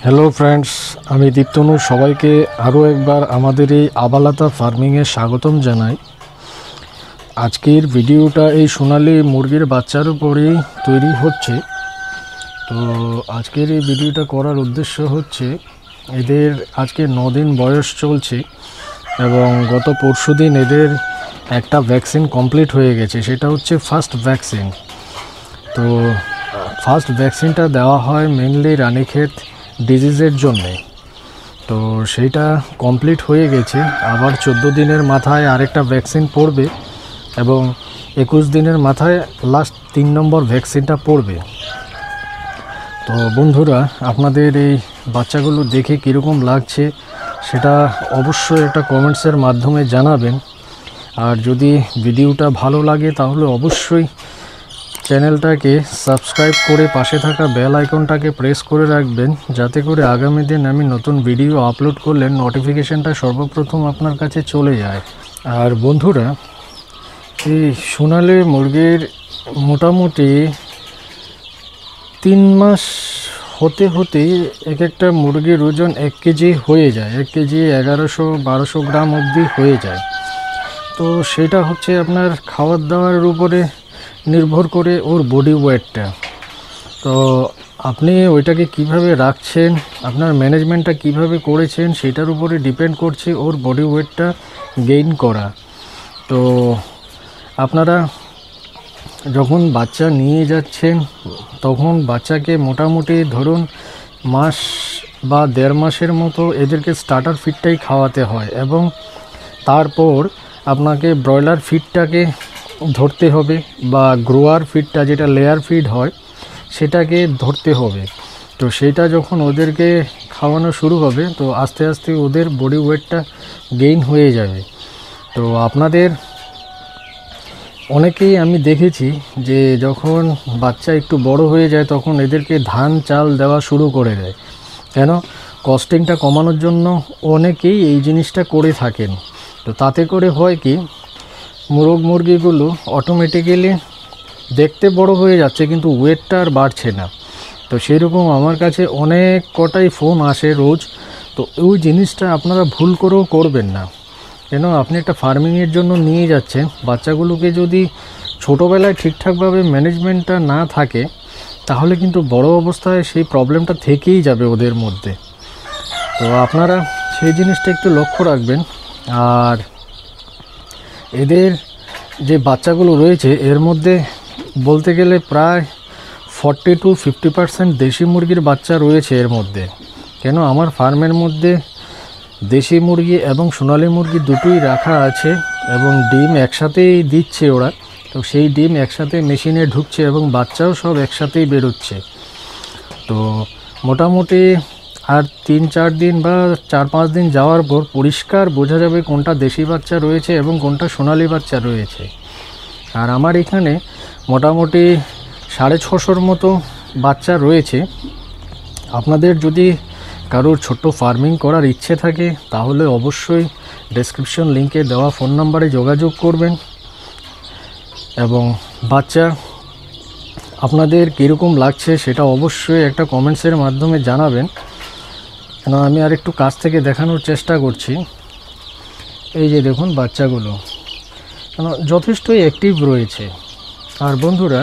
Hello friends, আমি দীপ্তনু সবাইকে আরও একবার আমাদের এই আবালাতা ফার্মিংয়ে স্বাগতম জানাই। আজকের ভিডিওটা এই সোনালি মুরগির বাচ্চার উপরেই তৈরি হচ্ছে। তো আজকের এই ভিডিওটা করার উদ্দেশ্য হচ্ছে এদের আজকে 9 দিন বয়স চলছে এবং গত পরশুদিন এদের একটা ভ্যাকসিন কমপ্লিট হয়ে গেছে, সেটা হচ্ছে ফার্স্ট ভ্যাকসিন। তো ফার্স্ট ভ্যাকসিনটা দেওয়া হয় মেনলি রানীক্ষেত ডিজিজের জন্যে। তো সেইটা কমপ্লিট হয়ে গেছে। আবার 14 দিনের মাথায় আরেকটা ভ্যাকসিন পড়বে এবং 21 দিনের মাথায় লাস্ট 3 নম্বর ভ্যাকসিনটা পড়বে। তো বন্ধুরা, আপনাদের এই বাচ্চাগুলো দেখে কীরকম লাগছে সেটা অবশ্যই একটা কমেন্টসের মাধ্যমে জানাবেন। আর যদি ভিডিওটা ভালো লাগে তাহলে অবশ্যই চ্যানেলটাকে সাবস্ক্রাইব করে পাশে থাকা বেল আইকনটাকে প্রেস করে রাখবেন, যাতে করে আগামী দিন আমি নতুন ভিডিও আপলোড করলে নোটিফিকেশানটা সর্বপ্রথম আপনার কাছে চলে যায়। আর বন্ধুরা, এই সোনালি মুরগির মোটামুটি 3 মাস হতে হতেই এক একটা মুরগির ওজন 1 কেজি হয়ে যায়। 1 কেজি 1100-1200 গ্রাম অবধি হয়ে যায়। তো সেটা হচ্ছে আপনার খাওয়ার দাওয়ার উপরে নির্ভর করে ওর বডি ওয়েটটা। তো আপনি ওইটাকে কিভাবে রাখছেন, আপনার ম্যানেজমেন্টটা কিভাবে করেছেন, সেটার উপরে ডিপেন্ড করছে ওর বডি ওয়েটটা গেইন করা। তো আপনারা যখন বাচ্চা নিয়ে যাচ্ছেন তখন বাচ্চাকে মোটামুটি ধরুন মাস বা 1.5 মাসের মতো এদেরকে স্টার্টার ফিডটাই খাওয়াতে হয় এবং তারপর আপনাকে ব্রয়লার ফিডটাকে ধরতে হবে বা গ্রোয়ার ফিডটা, যেটা লেয়ার ফিড হয়, সেটাকে ধরতে হবে। তো সেটা যখন ওদেরকে খাওয়ানো শুরু হবে তো আস্তে আস্তে ওদের বডি ওয়েটটা গেইন হয়ে যাবে। তো আপনাদের অনেকেই আমি দেখেছি যে যখন বাচ্চা একটু বড় হয়ে যায় তখন এদেরকে ধান চাল দেওয়া শুরু করে দেয়। কেন? কস্টিংটা কমানোর জন্য অনেকেই এই জিনিসটা করে থাকেন। তো তাতে করে হয় কি, মুরগিগুলো অটোমেটিক্যালি দেখতে বড় হয়ে যাচ্ছে কিন্তু ওয়েটটা আর বাড়ছে না। তো সেরকম আমার কাছে অনেক কটাই ফোন আসে রোজ। তো ওই জিনিসটা আপনারা ভুল করেও করবেন না। কেন? আপনি একটা ফার্মিংয়ের জন্য নিয়ে যাচ্ছেন, বাচ্চাগুলোকে যদি ছোটোবেলায় ঠিকঠাকভাবে ম্যানেজমেন্টটা না থাকে তাহলে কিন্তু বড় অবস্থায় সেই প্রবলেমটা থেকেই যাবে ওদের মধ্যে। তো আপনারা সেই জিনিসটা একটু লক্ষ্য রাখবেন। আর এদের যে বাচ্চাগুলো রয়েছে এর মধ্যে বলতে গেলে প্রায় 40-50% দেশি মুরগির বাচ্চা রয়েছে এর মধ্যে। কেন? আমার ফার্মের মধ্যে দেশি মুরগি এবং সোনালি মুরগি দুটোই রাখা আছে এবং ডিম একসাথেই দিচ্ছে ওরা। তো সেই ডিম একসাথে মেশিনে ঢুকছে এবং বাচ্চাও সব একসাথেই বেরোচ্ছে। তো মোটামুটি আর 3-4 দিন বা 4-5 দিন যাওয়ার পর পরিষ্কার বোঝা যাবে কোনটা দেশি বাচ্চা রয়েছে এবং কোনটা সোনালি বাচ্চা রয়েছে। আর আমার এখানে মোটামুটি 650-র মতো বাচ্চা রয়েছে। আপনাদের যদি কারোর ছোট্ট ফার্মিং করার ইচ্ছে থাকে তাহলে অবশ্যই ডেসক্রিপশন লিঙ্কে দেওয়া ফোন নাম্বারে যোগাযোগ করবেন এবং বাচ্চা আপনাদের কীরকম লাগছে সেটা অবশ্যই একটা কমেন্টসের মাধ্যমে জানাবেন। কেন আমি আর একটু কাছ থেকে দেখানোর চেষ্টা করছি। এই যে দেখুন বাচ্চাগুলো কেন যথেষ্টই অ্যাক্টিভ রয়েছে। আর বন্ধুরা,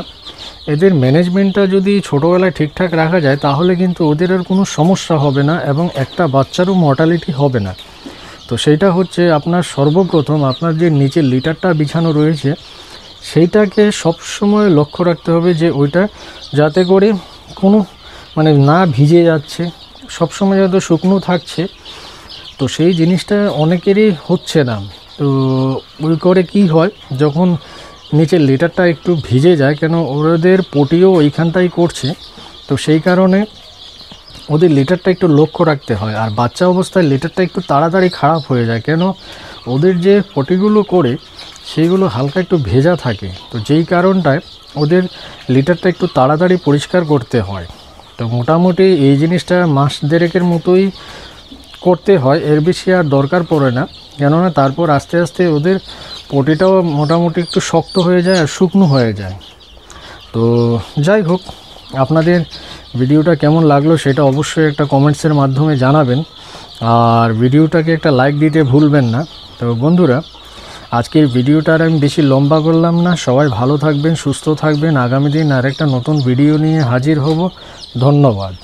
এদের ম্যানেজমেন্টটা যদি ছোটোবেলায় ঠিকঠাক রাখা যায় তাহলে কিন্তু ওদের আর কোনো সমস্যা হবে না এবং একটা বাচ্চারও মর্টালিটি হবে না। তো সেইটা হচ্ছে আপনার সর্বপ্রথম আপনার যে নিচের লিটারটা বিছানো রয়েছে সেইটাকে সবসময় লক্ষ্য রাখতে হবে যে ওইটা যাতে করে কোনো না ভিজে যাচ্ছে, সবসময় যাতে শুকনো থাকছে। তো সেই জিনিসটা অনেকেরই হচ্ছে না। তো ওই করে কি হয়, যখন নিচের লিটারটা একটু ভিজে যায়, কেন ওদের পটিও ওইখানটাই করছে, তো সেই কারণে ওদের লিটারটা একটু লক্ষ্য রাখতে হয়। আর বাচ্চা অবস্থায় লিটারটা একটু তাড়াতাড়ি খারাপ হয়ে যায়, কেন ওদের যে পটিগুলো করে সেইগুলো হালকা একটু ভেজা থাকে। তো যেই কারণটায় ওদের লিটারটা একটু তাড়াতাড়ি পরিষ্কার করতে হয়। তো মোটামুটি এই জিনিসটা মাস দেড়েকের মতোই করতে হয়, এর বেশি আর দরকার পড়ে না। কেননা তারপর আস্তে আস্তে ওদের পটিটাও মোটামুটি একটু শক্ত হয়ে যায় আর শুকনো হয়ে যায়। তো যাই হোক, আপনাদের ভিডিওটা কেমন লাগলো সেটা অবশ্যই একটা কমেন্টসের মাধ্যমে জানাবেন, আর ভিডিওটাকে একটা লাইক দিতে ভুলবেন না। তো বন্ধুরা, আজকের ভিডিওটা আর আমি বেশি লম্বা করলাম না। সবাই ভালো থাকবেন, সুস্থ থাকবেন। আগামী দিন আরেকটা নতুন ভিডিও নিয়ে হাজির হব। ধন্যবাদ।